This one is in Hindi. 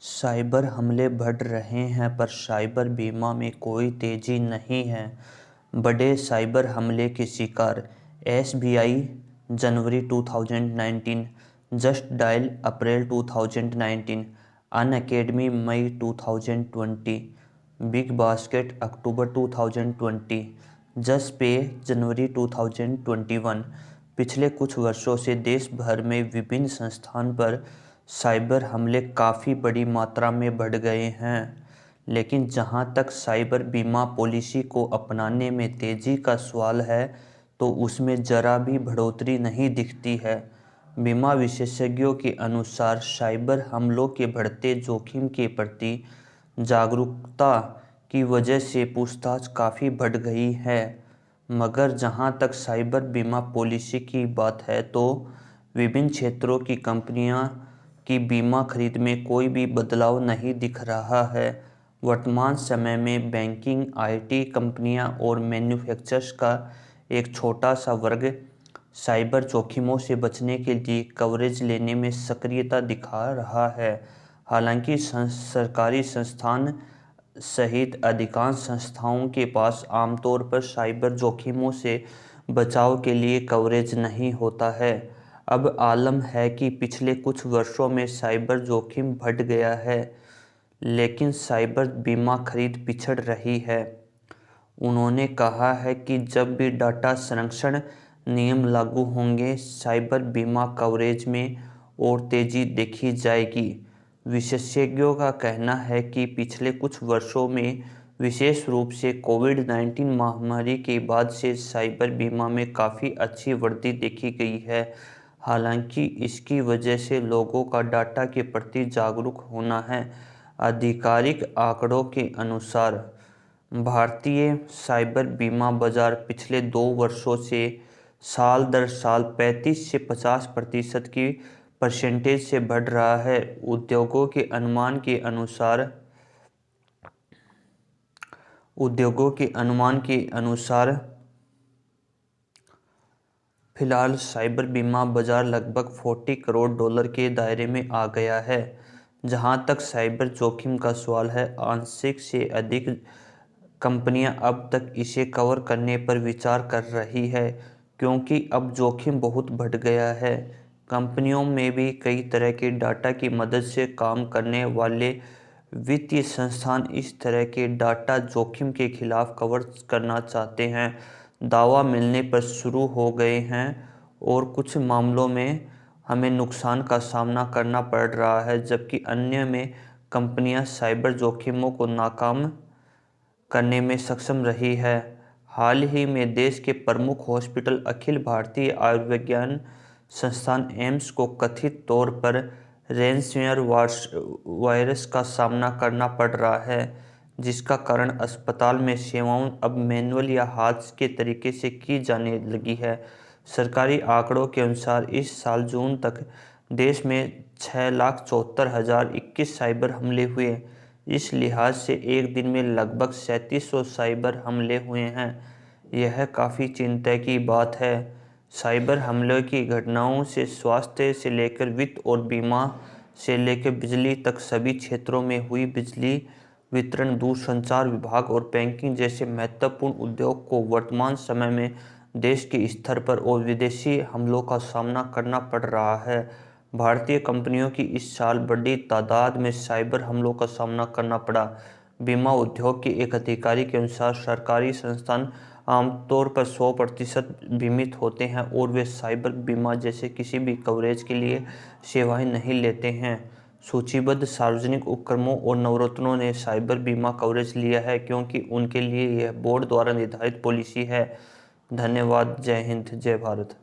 साइबर हमले बढ़ रहे हैं पर साइबर बीमा में कोई तेजी नहीं है। बड़े साइबर हमले के शिकार एसबीआई जनवरी 2019, जस्ट डायल अप्रैल 2019, अनअकैडमी मई 2020, बिग बास्केट अक्टूबर 2020, जस्ट पे जनवरी 2021। पिछले कुछ वर्षों से देश भर में विभिन्न संस्थान पर साइबर हमले काफ़ी बड़ी मात्रा में बढ़ गए हैं। लेकिन जहां तक साइबर बीमा पॉलिसी को अपनाने में तेज़ी का सवाल है, तो उसमें ज़रा भी बढ़ोतरी नहीं दिखती है। बीमा विशेषज्ञों के अनुसार साइबर हमलों के बढ़ते जोखिम के प्रति जागरूकता की वजह से पूछताछ काफ़ी बढ़ गई है। मगर जहां तक साइबर बीमा पॉलिसी की बात है, तो विभिन्न क्षेत्रों की कंपनियां की बीमा खरीद में कोई भी बदलाव नहीं दिख रहा है। वर्तमान समय में बैंकिंग, आईटी कंपनियां और मैन्युफैक्चरर्स का एक छोटा सा वर्ग साइबर जोखिमों से बचने के लिए कवरेज लेने में सक्रियता दिखा रहा है। हालांकि सरकारी संस्थान सहित अधिकांश संस्थाओं के पास आमतौर पर साइबर जोखिमों से बचाव के लिए कवरेज नहीं होता है। अब आलम है कि पिछले कुछ वर्षों में साइबर जोखिम बढ़ गया है, लेकिन साइबर बीमा खरीद पिछड़ रही है। उन्होंने कहा है कि जब भी डाटा संरक्षण नियम लागू होंगे, साइबर बीमा कवरेज में और तेजी देखी जाएगी। विशेषज्ञों का कहना है कि पिछले कुछ वर्षों में, विशेष रूप से कोविड-19 महामारी के बाद से साइबर बीमा में काफ़ी अच्छी वृद्धि देखी गई है। हालांकि इसकी वजह से लोगों का डाटा के प्रति जागरूक होना है। आधिकारिक आंकड़ों के अनुसार भारतीय साइबर बीमा बाजार पिछले 2 वर्षों से साल दर साल 35 से 50% की परसेंटेज से बढ़ रहा है। उद्योगों के अनुमान के अनुसार फिलहाल साइबर बीमा बाजार लगभग $40 करोड़ के दायरे में आ गया है। जहां तक साइबर जोखिम का सवाल है, आंशिक से अधिक कंपनियां अब तक इसे कवर करने पर विचार कर रही है, क्योंकि अब जोखिम बहुत बढ़ गया है। कंपनियों में भी कई तरह के डाटा की मदद से काम करने वाले वित्तीय संस्थान इस तरह के डाटा जोखिम के खिलाफ कवर करना चाहते हैं। दावा मिलने पर शुरू हो गए हैं और कुछ मामलों में हमें नुकसान का सामना करना पड़ रहा है, जबकि अन्य में कंपनियां साइबर जोखिमों को नाकाम करने में सक्षम रही है। हाल ही में देश के प्रमुख हॉस्पिटल अखिल भारतीय आयुर्विज्ञान संस्थान एम्स को कथित तौर पर रैनसमवेयर वायरस का सामना करना पड़ रहा है, जिसका कारण अस्पताल में सेवाएं अब मैनुअल या हाथ के तरीके से की जाने लगी है। सरकारी आंकड़ों के अनुसार इस साल जून तक देश में 6,74,021 साइबर हमले हुए। इस लिहाज से एक दिन में लगभग 3700 साइबर हमले हुए हैं। यह काफ़ी चिंता की बात है। साइबर हमले की घटनाओं से स्वास्थ्य से लेकर वित्त और बीमा से लेकर बिजली तक सभी क्षेत्रों में हुई। बिजली वितरण, दूरसंचार विभाग और बैंकिंग जैसे महत्वपूर्ण उद्योग को वर्तमान समय में देश के स्तर पर और विदेशी हमलों का सामना करना पड़ रहा है। भारतीय कंपनियों की इस साल बड़ी तादाद में साइबर हमलों का सामना करना पड़ा। बीमा उद्योग के एक अधिकारी के अनुसार सरकारी संस्थान आमतौर पर 100% बीमित होते हैं और वे साइबर बीमा जैसे किसी भी कवरेज के लिए सेवाएं नहीं लेते हैं। सूचीबद्ध सार्वजनिक उपक्रमों और नवरत्नों ने साइबर बीमा कवरेज लिया है, क्योंकि उनके लिए यह बोर्ड द्वारा निर्धारित पॉलिसी है। धन्यवाद। जय हिंद, जय भारत।